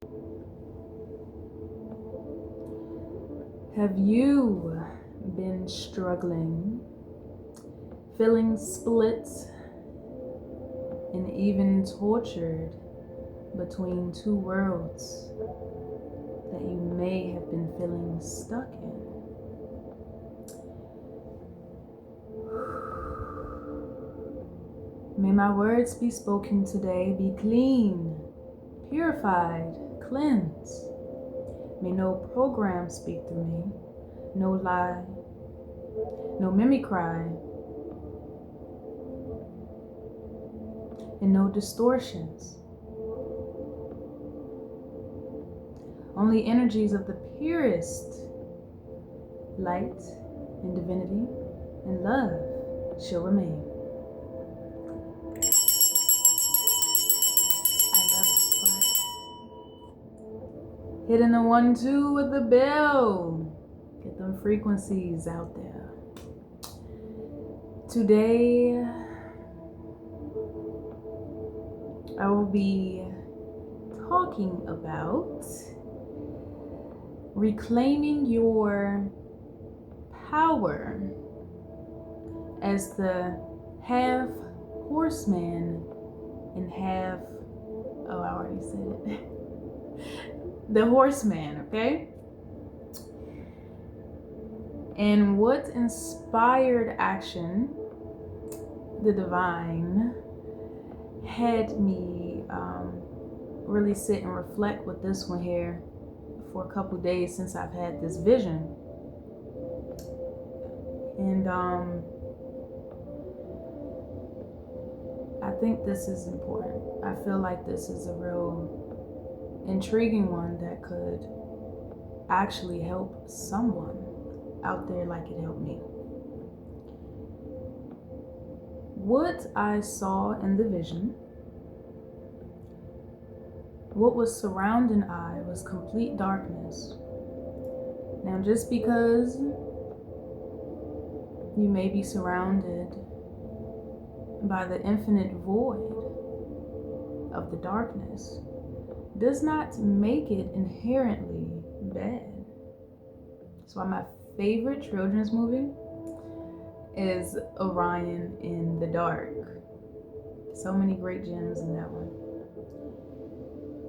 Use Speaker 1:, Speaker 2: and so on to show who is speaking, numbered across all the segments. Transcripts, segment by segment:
Speaker 1: Have you been struggling, feeling split, and even tortured between two worlds that you may have been feeling stuck in? May my words be spoken today be clean, purified, cleansed. May no program speak through me, no lie, no mimicry, and no distortions. Only energies of the purest light and divinity and love shall remain. I love this part. Hitting the 1-2 with the bell. Get them frequencies out there. Today, I will be talking about reclaiming your power as the half horseman and half, I already said it. The horseman, okay? And what inspired action the divine had me really sit and reflect with this one here for a couple days since I've had this vision. And I think this is important. I feel like this is a real intriguing one that could actually help someone out there like it helped me. What I saw in the vision, what was surrounding I was complete darkness. Now, just because you may be surrounded by the infinite void of the darkness does not make it inherently bad. That's why my favorite children's movie is Orion in the Dark. So many great gems in that one.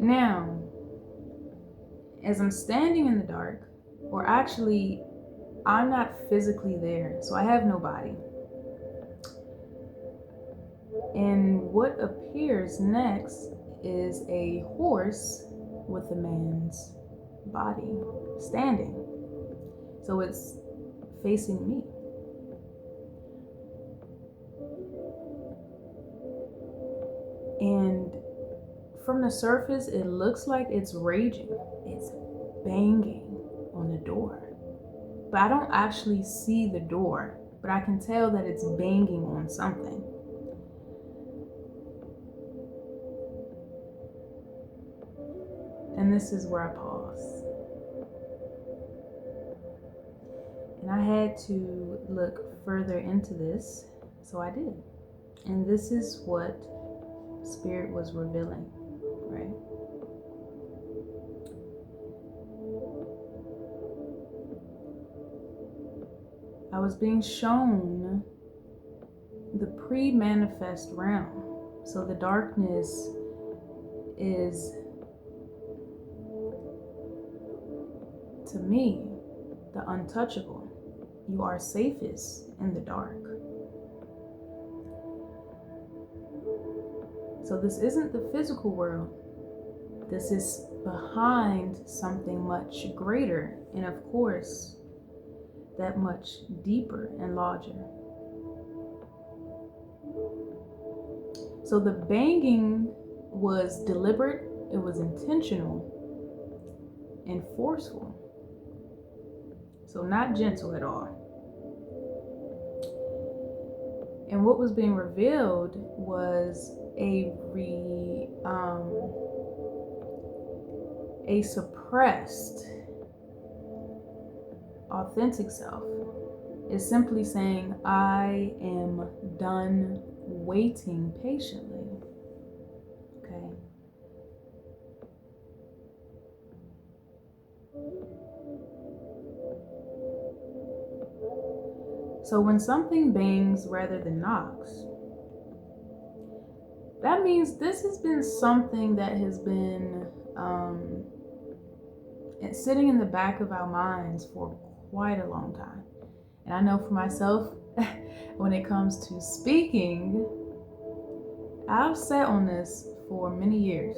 Speaker 1: Now, as I'm standing in the dark, or actually, I'm not physically there, so I have no body. And what appears next is a horse with a man's body standing. So it's facing me. And from the surface, it looks like it's raging. It's banging on the door. But I don't actually see the door, but I can tell that it's banging on something. And this is where I pause. And I had to look further into this, so I did. And this is what Spirit was revealing, right? I was being shown the pre-manifest realm. So the darkness is, to me, the untouchable. You are safest in the dark. So this isn't the physical world. This is behind something much greater, and of course, that much deeper and larger. So the banging was deliberate, it was intentional, and forceful. So not gentle at all. And what was being revealed was a suppressed authentic self. Is simply saying, I am done waiting patiently. Okay. So when something bangs rather than knocks, that means this has been something that has been sitting in the back of our minds for quite a long time. And I know for myself, when it comes to speaking, I've sat on this for many years,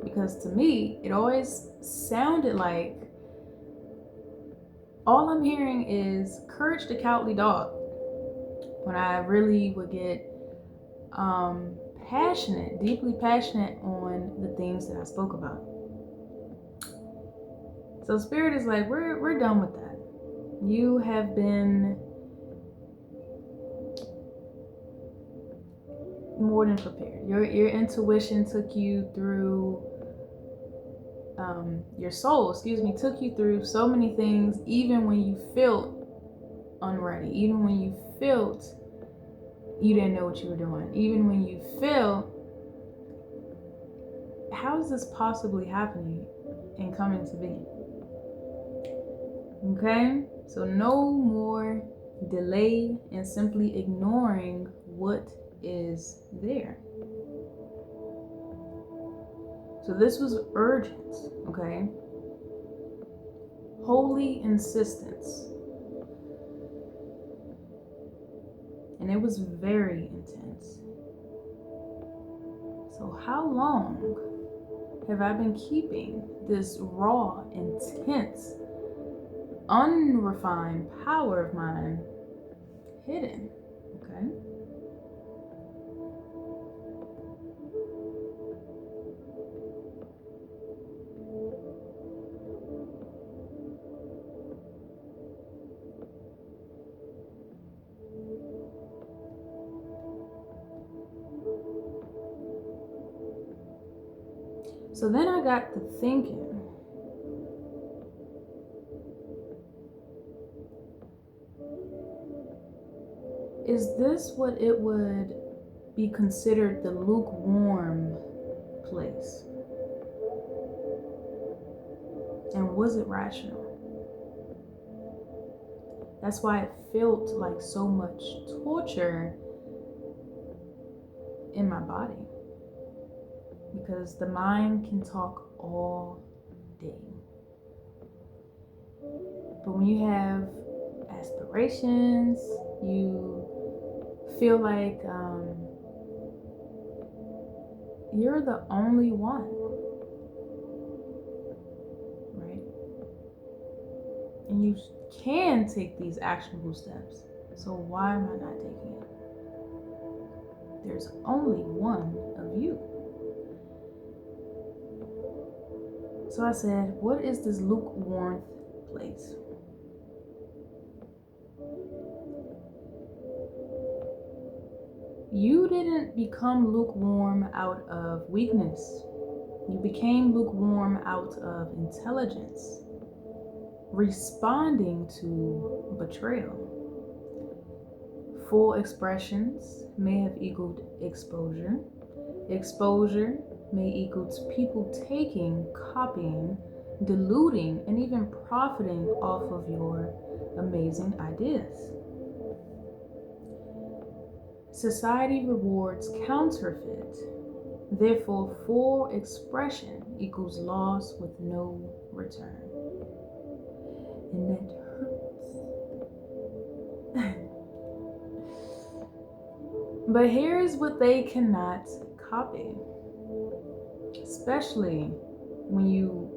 Speaker 1: because to me, it always sounded like all I'm hearing is courage the cowardly dog, when I really would get passionate, deeply passionate on the things that I spoke about. So Spirit is like, we're done with that. You have been more than prepared. Your intuition took you through, your soul, took you through so many things, even when you felt unready, even when you felt you didn't know what you were doing, even when you felt, how is this possibly happening and coming to be? Okay, so no more delay and simply ignoring what is there. So this was urgent, okay? Holy insistence. And it was very intense. So how long have I been keeping this raw, intense, unrefined power of mine hidden? Okay. So then I got to thinking, is this what it would be considered the lukewarm place? And was it rational? That's why it felt like so much torture in my body. Because the mind can talk all day. But when you have aspirations, you feel like you're the only one, right? And you can take these actionable steps. So why am I not taking it? There's only one of you. So I said, what is this lukewarm place? You didn't become lukewarm out of weakness. You became lukewarm out of intelligence, responding to betrayal. Full expressions may have equaled exposure. Exposure may equal people taking, copying, diluting, and even profiting off of your amazing ideas. Society rewards counterfeit. Therefore, full expression equals loss with no return. And that hurts. But here's what they cannot copy, especially when you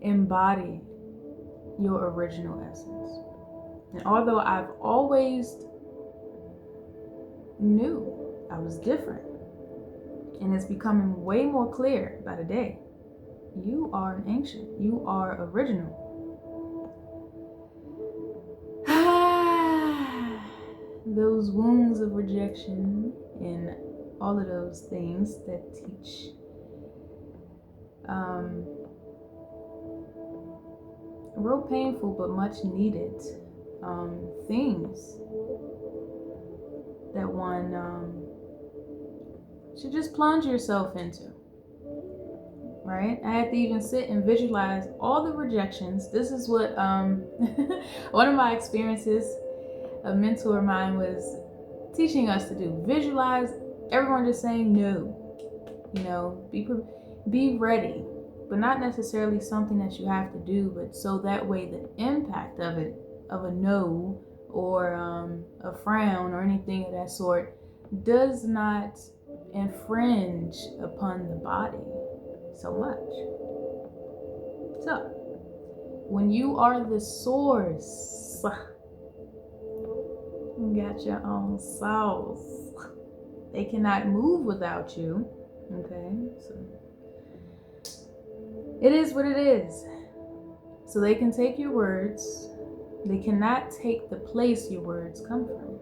Speaker 1: embody your original essence. And although I've always knew I was different, and it's becoming way more clear by the day, you are an ancient, you are original. Those wounds of rejection and all of those things that teach real painful but much needed things that one should just plunge yourself into. right? I had to even sit and visualize all the rejections. This is what one of my experiences, a mentor of mine was teaching us to do. Visualize everyone just saying no. Be ready, but not necessarily something that you have to do, but so that way the impact of it, of a no or a frown or anything of that sort, does not infringe upon the body so much. So, when you are the source, you got your own sauce. They cannot move without you. Okay, so it is what it is. So they can take your words. They cannot take the place your words come from.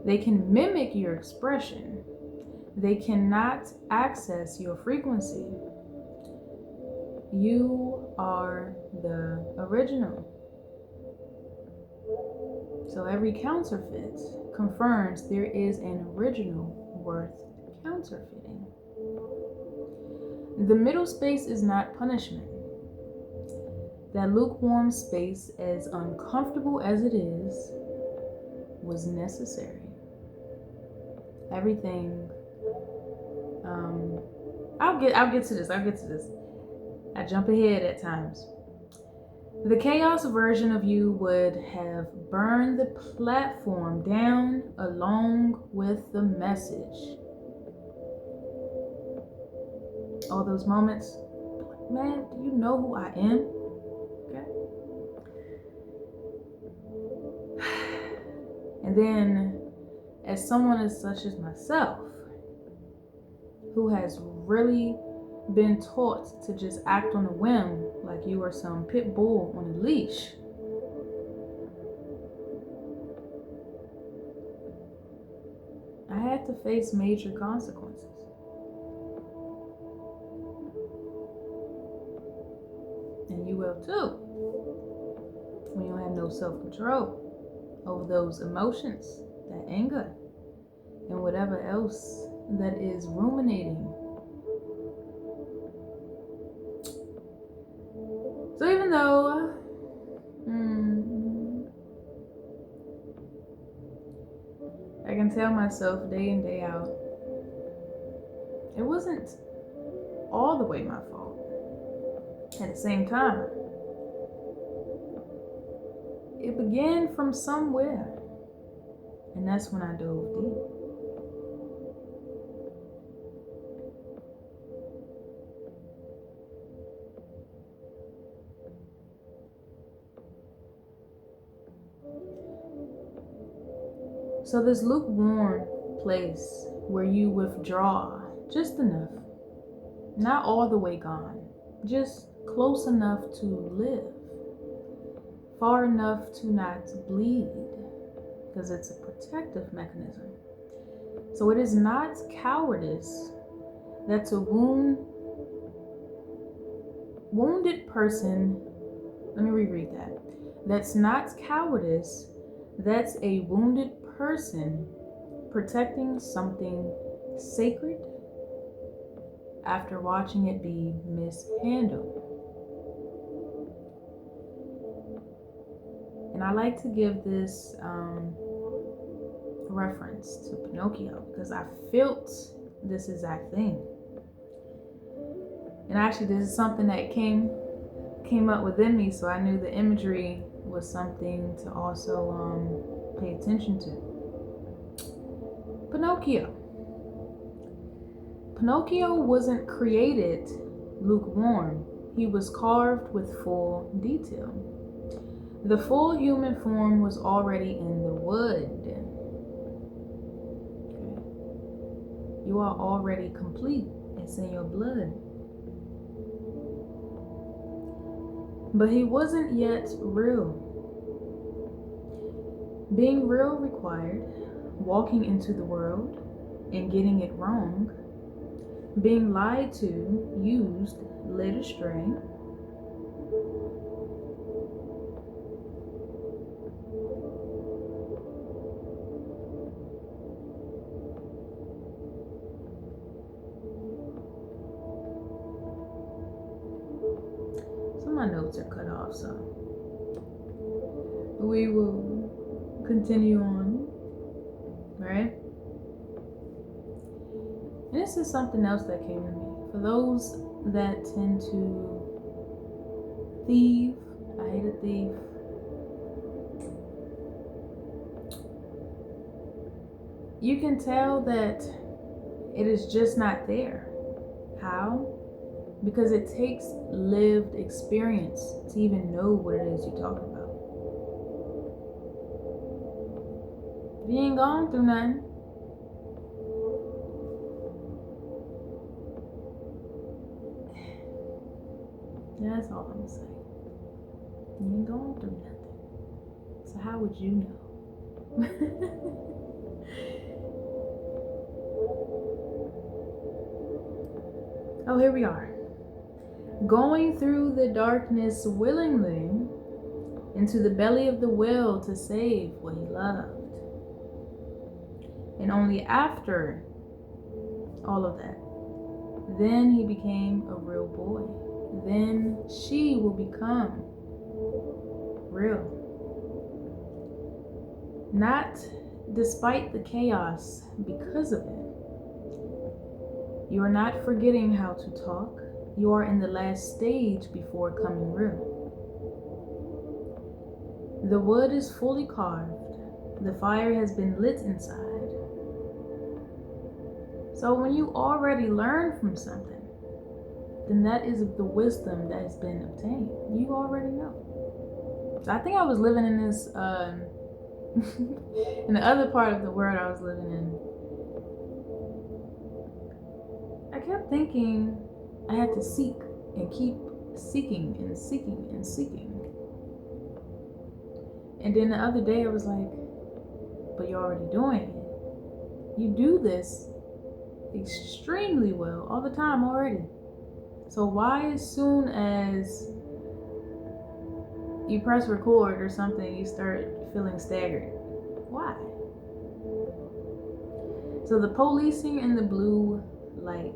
Speaker 1: They can mimic your expression. They cannot access your frequency. You are the original. So every counterfeit confirms there is an original worth counterfeiting. The middle space is not punishment. That lukewarm space, as uncomfortable as it is, was necessary. Everything. I'll get to this. I jump ahead at times. The chaos version of you would have burned the platform down along with the message. All those moments, man, do you know who I am? Okay. And then, as someone as such as myself, who has really been taught to just act on a whim like you are some pit bull on a leash, I had to face major consequences. And you will too, when you don't have no self-control over those emotions, that anger, and whatever else that is ruminating. So even though I can tell myself day in, day out, it wasn't all the way my fault. At the same time, it began from somewhere, and that's when I dove deep. So this lukewarm place where you withdraw just enough, not all the way gone, just close enough to live, far enough to not bleed, because it's a protective mechanism. So it is not cowardice that a wounded person, let me reread that. That's not cowardice, that's a wounded person protecting something sacred after watching it be mishandled. And I like to give this reference to Pinocchio because I felt this exact thing. And actually, this is something that came up within me, so I knew the imagery was something to also pay attention to. Pinocchio. Pinocchio wasn't created lukewarm. He was carved with full detail. The full human form was already in the wood. Okay. You are already complete. It's in your blood. But he wasn't yet real. Being real required walking into the world and getting it wrong, being lied to, used, led astray, my notes are cut off, so we will continue on, right? And this is something else that came to me. For those that tend to thieve, I hate a thief. You can tell that it is just not there. How? Because it takes lived experience to even know what it is you're talking about. If you ain't gone through nothing, that's all I'm gonna say. You ain't gone through nothing. So how would you know? Oh, here we are. Going through the darkness willingly into the belly of the whale to save what he loved. And only after all of that, then he became a real boy. Then she will become real. Not despite the chaos, because of it. You are not forgetting how to talk. You are in the last stage before coming real. The wood is fully carved. The fire has been lit inside. So when you already learn from something, then that is the wisdom that has been obtained. You already know. So I think I was living in this, in the other part of the world I was living in, I kept thinking I had to seek and keep seeking and seeking and seeking. And then the other day I was like, but you're already doing it. You do this extremely well all the time already. So why as soon as you press record or something, you start feeling staggered? Why? So the policing in the blue light,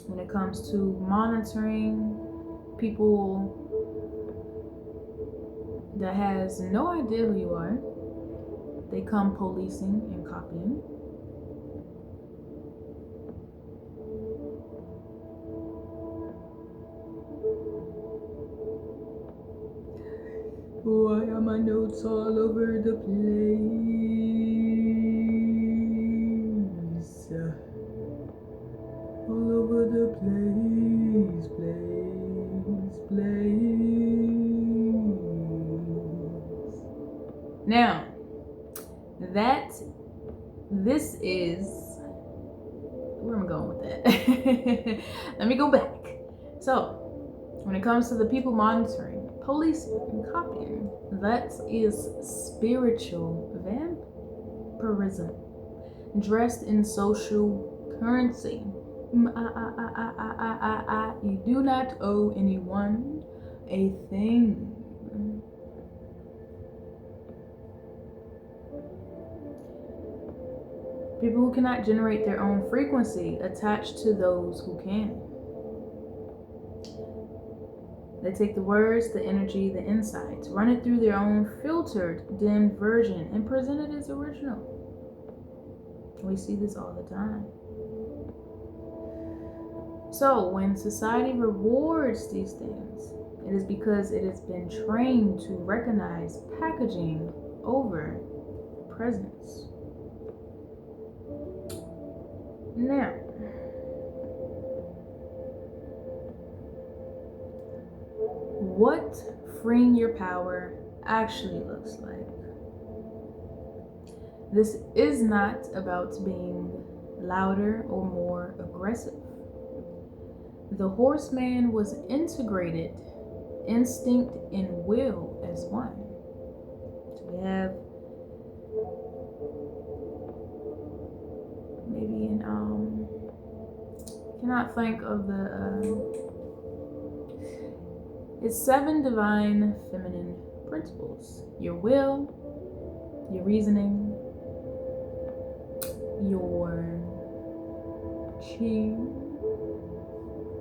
Speaker 1: when it comes to monitoring people that has no idea who you are, they come policing and copying. Why are my notes all over the place? All over the place. Now, this is, where am I going with that? Let me go back. So, when it comes to the people monitoring, policing, and copying, that is spiritual vampirism dressed in social currency. You do not owe anyone a thing. People who cannot generate their own frequency attached to those who can. They take the words, the energy, the insights, run it through their own filtered, dimmed version, and present it as original. We see this all the time. So when society rewards these things, it is because it has been trained to recognize packaging over presence. Now, what freeing your power actually looks like. This is not about being louder or more aggressive. The horseman was integrated instinct and will as one. So we have maybe an cannot think of the it's 7 divine feminine principles. Your will, your reasoning, your chi,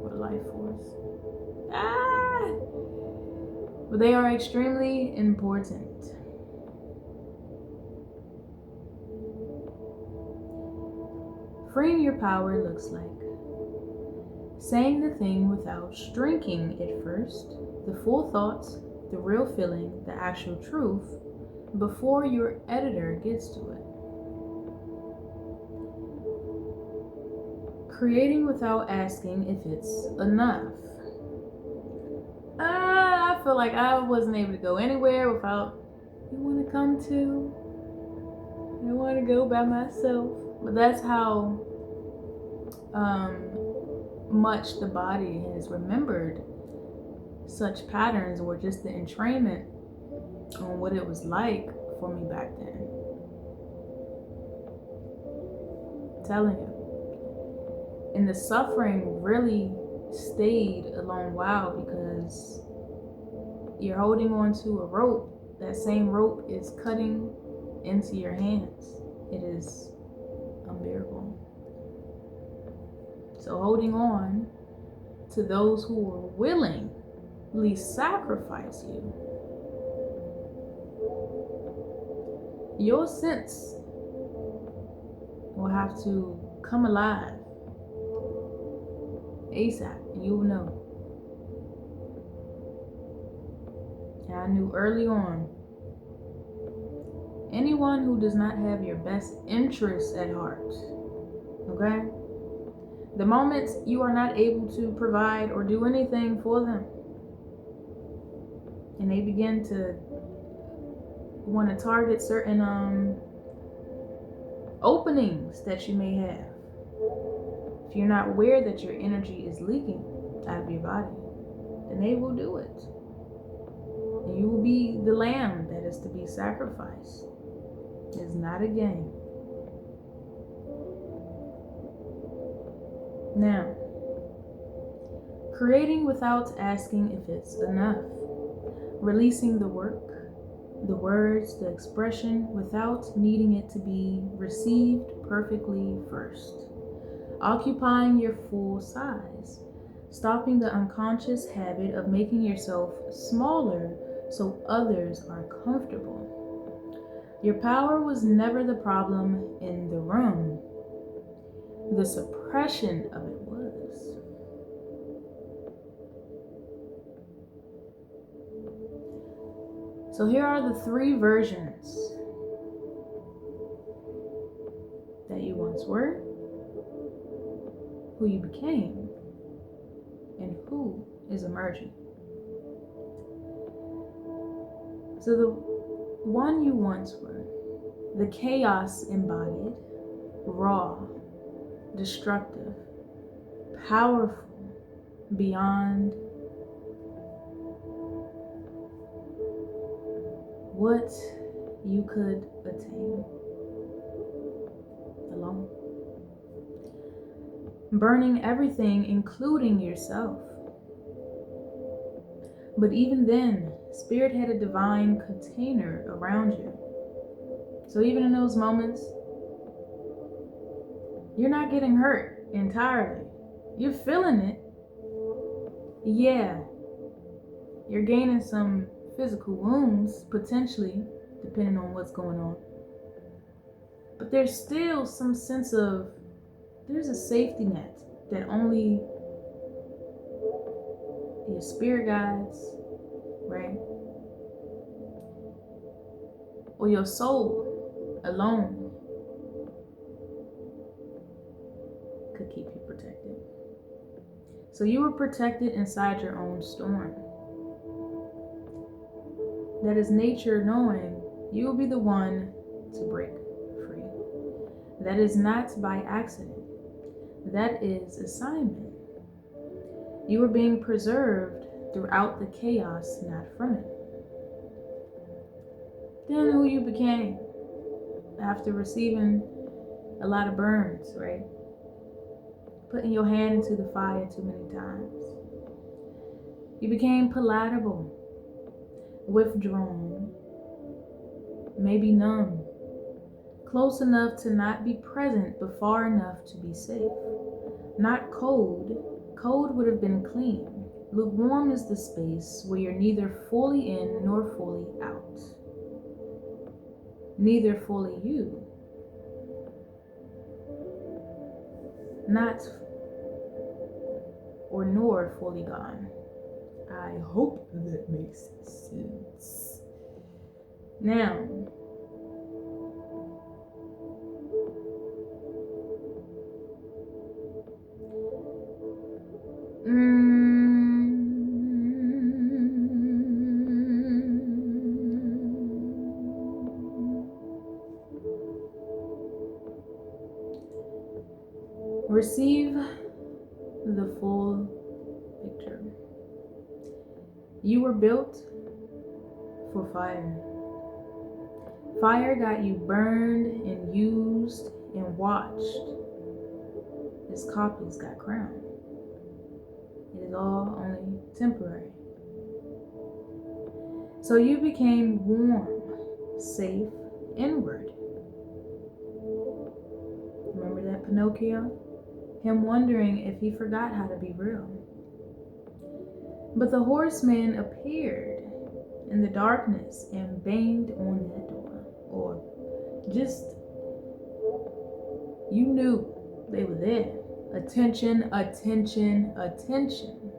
Speaker 1: or life force. But they are extremely important. Freeing your power looks like saying the thing without shrinking it first, the full thoughts, the real feeling, the actual truth, before your editor gets to it. Creating without asking if it's enough. I feel like I wasn't able to go anywhere without, you want to come too? I want to go by myself. But that's how much the body has remembered such patterns, or just the entrainment on what it was like for me back then. I'm telling you. And the suffering really stayed a long while, because you're holding on to a rope. That same rope is cutting into your hands. It is unbearable. So holding on to those who will willingly sacrifice you, your sense will have to come alive ASAP, and you will know. And I knew early on, anyone who does not have your best interests at heart, okay? The moment you are not able to provide or do anything for them, and they begin to want to target certain openings that you may have, if you're not aware that your energy is leaking out of your body, then they will do it. And you will be the lamb that is to be sacrificed. It's not a game. Now, creating without asking if it's enough. Releasing the work, the words, the expression, without needing it to be received perfectly first. Occupying your full size. Stopping the unconscious habit of making yourself smaller so others are comfortable. Your power was never the problem in the room. The suppression of it was. So here are the 3 versions that you once were, who you became, and who is emerging. So the one you once were, the chaos embodied, raw, destructive, powerful, beyond what you could attain alone. Burning everything, including yourself. But even then, Spirit had a divine container around you. So even in those moments, you're not getting hurt entirely. You're feeling it. Yeah. You're gaining some physical wounds, potentially, depending on what's going on. But there's still some sense of, there's a safety net that only your spirit guides, right? Or your soul alone could keep you protected. So you were protected inside your own storm. That is nature knowing you will be the one to break free. That is not by accident. That is assignment. You were being preserved throughout the chaos, not from it. Then who you became after receiving a lot of burns, right? Putting your hand into the fire too many times. You became palatable, withdrawn, maybe numb, close enough to not be present, but far enough to be safe. Not cold, Cold would have been clean. Lukewarm is the space where you're neither fully in nor fully out. Neither fully you. Not or nor fully gone. I hope that makes sense. Now, receive the full picture. You were built for fire. Fire got you burned and used and watched as copies got crowned. It is all only temporary. So you became warm, safe, inward. Remember that Pinocchio? Him wondering if he forgot how to be real. But the horseman appeared in the darkness and banged on that door. Or just, you knew they were there. Attention, attention, attention.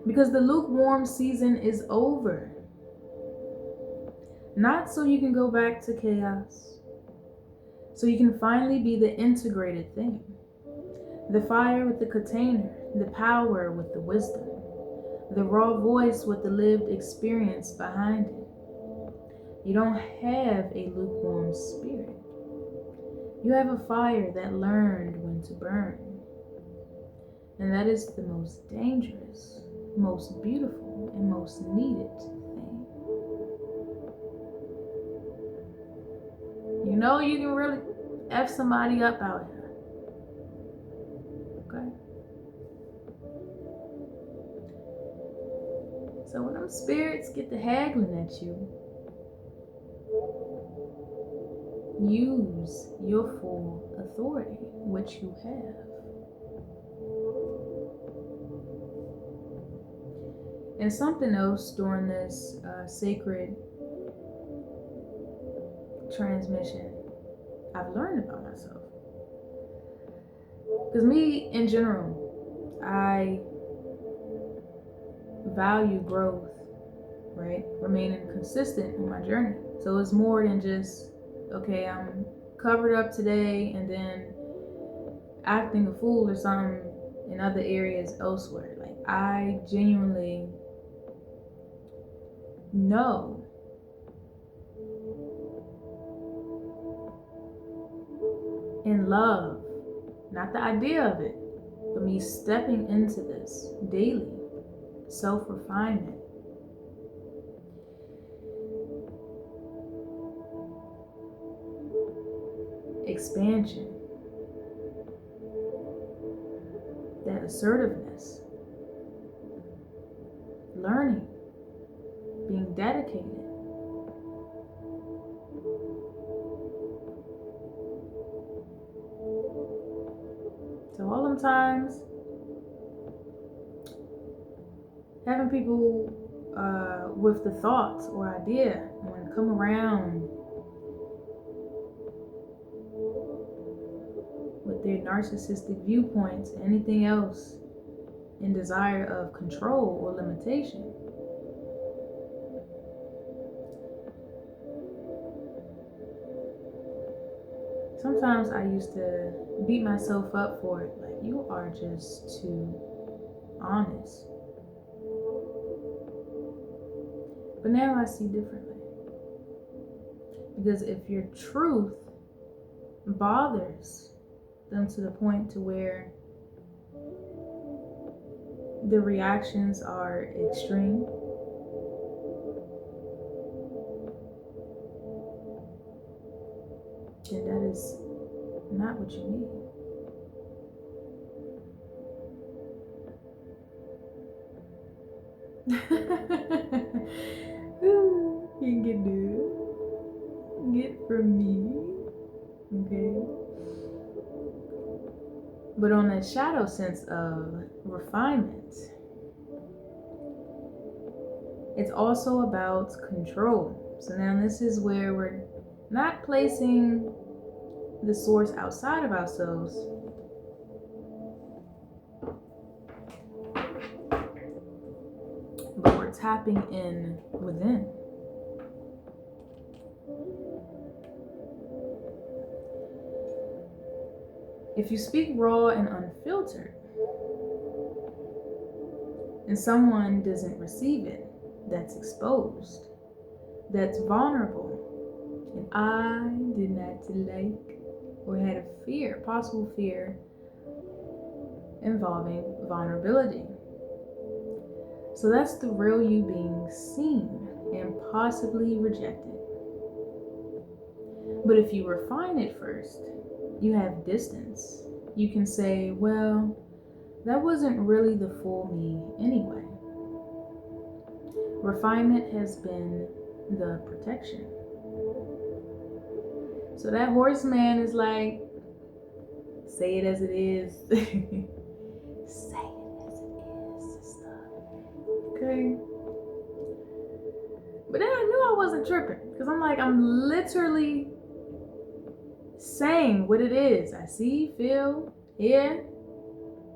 Speaker 1: Because the lukewarm season is over. Not so you can go back to chaos. So you can finally be the integrated thing. The fire with the container, the power with the wisdom, the raw voice with the lived experience behind it. You don't have a lukewarm spirit. You have a fire that learned when to burn. And that is the most dangerous, most beautiful, and most needed thing. You know you can really F somebody up out here. Okay? So when them spirits get to haggling at you, use your full authority, which you have. And something else during this sacred transmission I've learned about myself. Because me, in general, I value growth, right? Remaining consistent on my journey. So it's more than just, okay, I'm covered up today and then acting a fool or something in other areas elsewhere. Like, I genuinely know and love, not the idea of it, but me stepping into this daily, self-refinement. Expansion. That assertiveness. Learning. Being dedicated. So all them times having people with the thoughts or idea want to come around with their narcissistic viewpoints, anything else in desire of control or limitation. Sometimes I used to beat myself up for it, like, you are just too honest. But now I see differently. Because if your truth bothers them to the point to where the reactions are extreme, then that is not what you need. You can get from me, okay? But on that shadow sense of refinement, it's also about control. So now this is where we're not placing the source outside of ourselves, but we're tapping in within. If you speak raw and unfiltered, and someone doesn't receive it, that's exposed, that's vulnerable, and I did not like or had a fear, possible fear involving vulnerability. So that's the real you being seen and possibly rejected. But if you refine it first, you have distance. You can say, well, that wasn't really the full me anyway. Refinement has been the protection. So that horseman is like, say it as it is. Say it as it is, sister. Okay? But then I knew I wasn't tripping. Because I'm literally saying what it is. I see, feel, hear.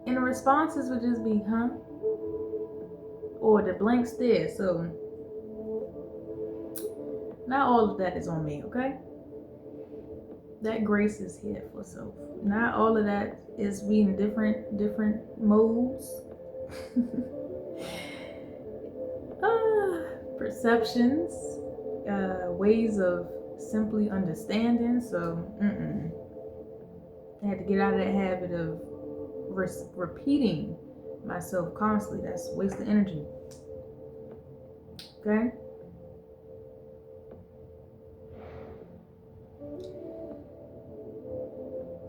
Speaker 1: And the responses would just be, huh? Or the blank stare. So, not all of that is on me, okay? That grace is here for self. Not all of that is being different modes. Perceptions, ways of simply understanding. So, I had to get out of that habit of repeating myself constantly. That's a waste of energy. Okay?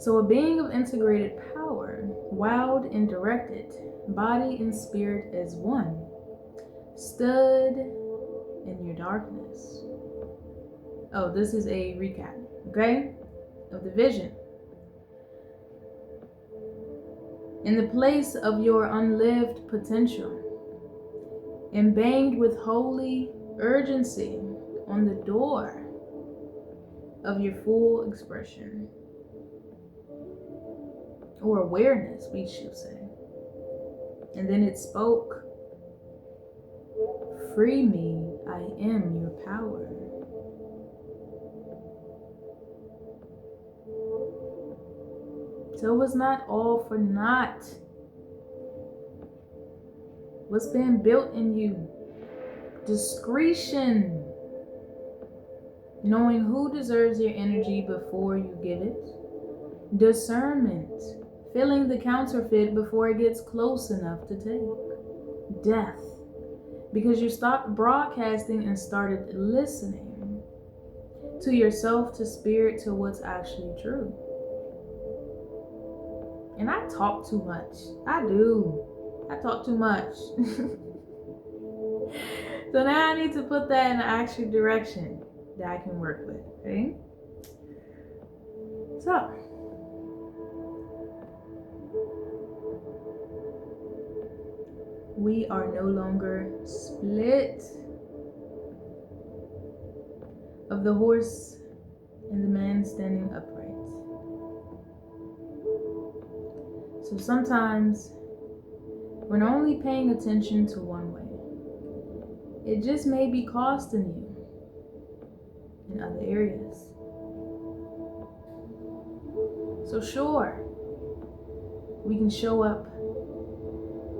Speaker 1: So a being of integrated power, wild and directed, body and spirit as one, stood in your darkness. Oh, this is a recap, okay, of the vision. In the place of your unlived potential, and banged with holy urgency on the door of your full expression, or awareness, we should say. And then it spoke, free me, I am your power. So it was not all for naught. What's been built in you? Discretion. Knowing who deserves your energy before you give it. Discernment. Feeling the counterfeit before it gets close enough to take. Death. Because you stopped broadcasting and started listening to yourself, to spirit, to what's actually true. And I talk too much. I do. I talk too much. So now I need to put that in the actual direction that I can work with, okay? So, we are no longer split. Of the horse and the man standing upright. So sometimes we're only paying attention to one way. It just may be costing you in other areas. So sure, we can show up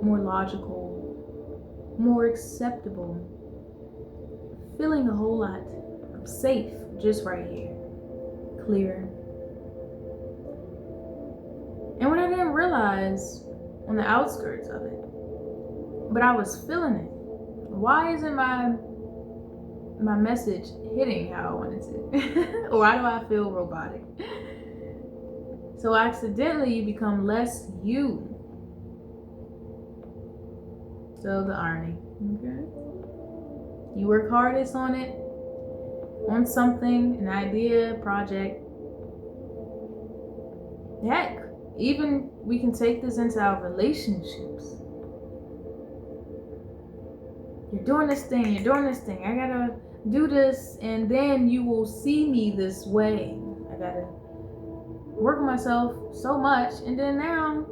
Speaker 1: more logical, more acceptable, feeling a whole lot safe just right here, clear. And what I didn't realize on the outskirts of it, but I was feeling it. Why isn't my message hitting how I wanted to? Or why do I feel robotic? So accidentally you become less you. So the irony, okay? You work hardest on it, on something, an idea, project. Heck, Even we can take this into our relationships. You're doing this thing, I gotta do this, and then you will see me this way. I gotta work on myself so much, and then now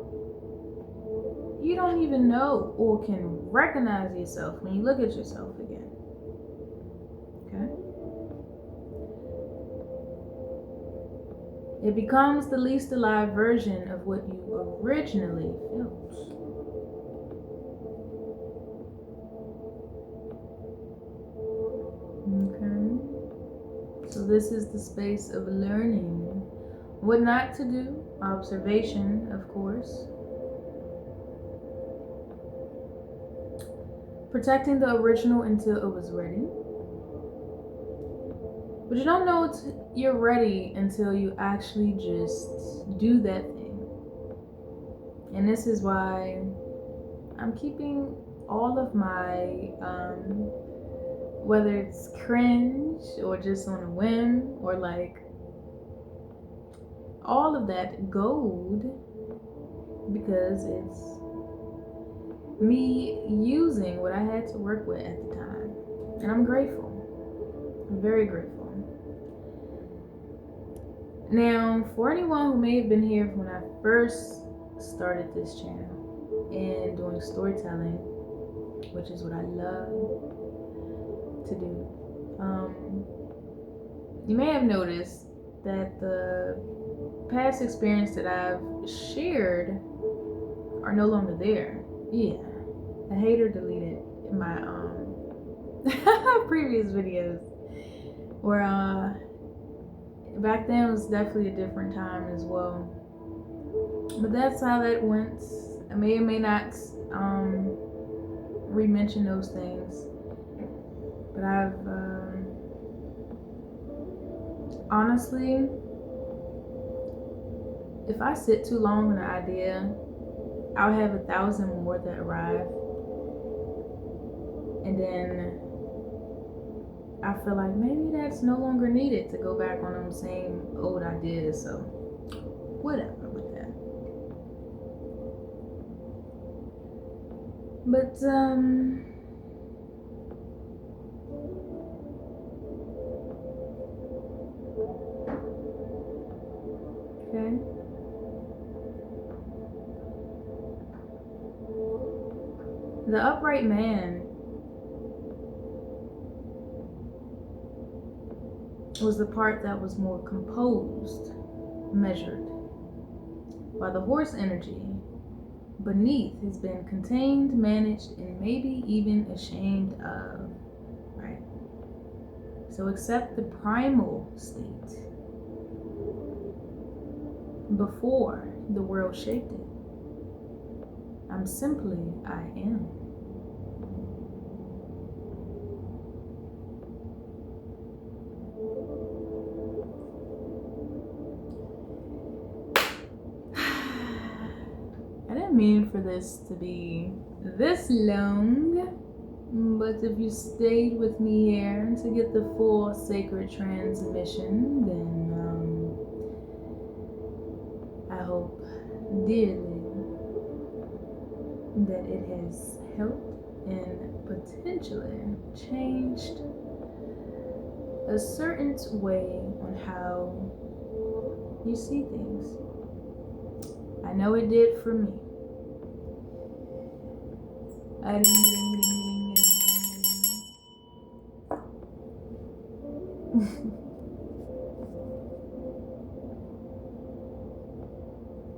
Speaker 1: you don't even know or can recognize yourself when you look at yourself again. Okay? It becomes the least alive version of what you originally felt. Okay? So this is the space of learning what not to do, observation, of course. Protecting the original until it was ready. But you don't know you're ready until you actually just do that thing. And this is why I'm keeping all of my, whether it's cringe or just on a whim or like all of that gold, because it's me using what I had to work with at the time. And I'm grateful. I'm very grateful. Now, for anyone who may have been here when I first started this channel and doing storytelling, which is what I love to do, you may have noticed that the past experience that I've shared are no longer there. Yeah, a hater deleted my previous videos, where back then was definitely a different time as well. But that's how that went. I may or may not re-mention those things, but I've honestly, if I sit too long on an idea, I'll have 1,000 more that arrive, and then I feel like maybe that's no longer needed to go back on them same old ideas. So whatever with that. But okay. The upright man was the part that was more composed, measured, while the horse energy beneath has been contained, managed, and maybe even ashamed of, right? So accept the primal state before the world shaped it. I'm simply I am. I didn't mean for this to be this long, but if you stayed with me here to get the full sacred transmission, then I hope dearly that it has helped and potentially changed a certain way on how you see things. I know it did for me.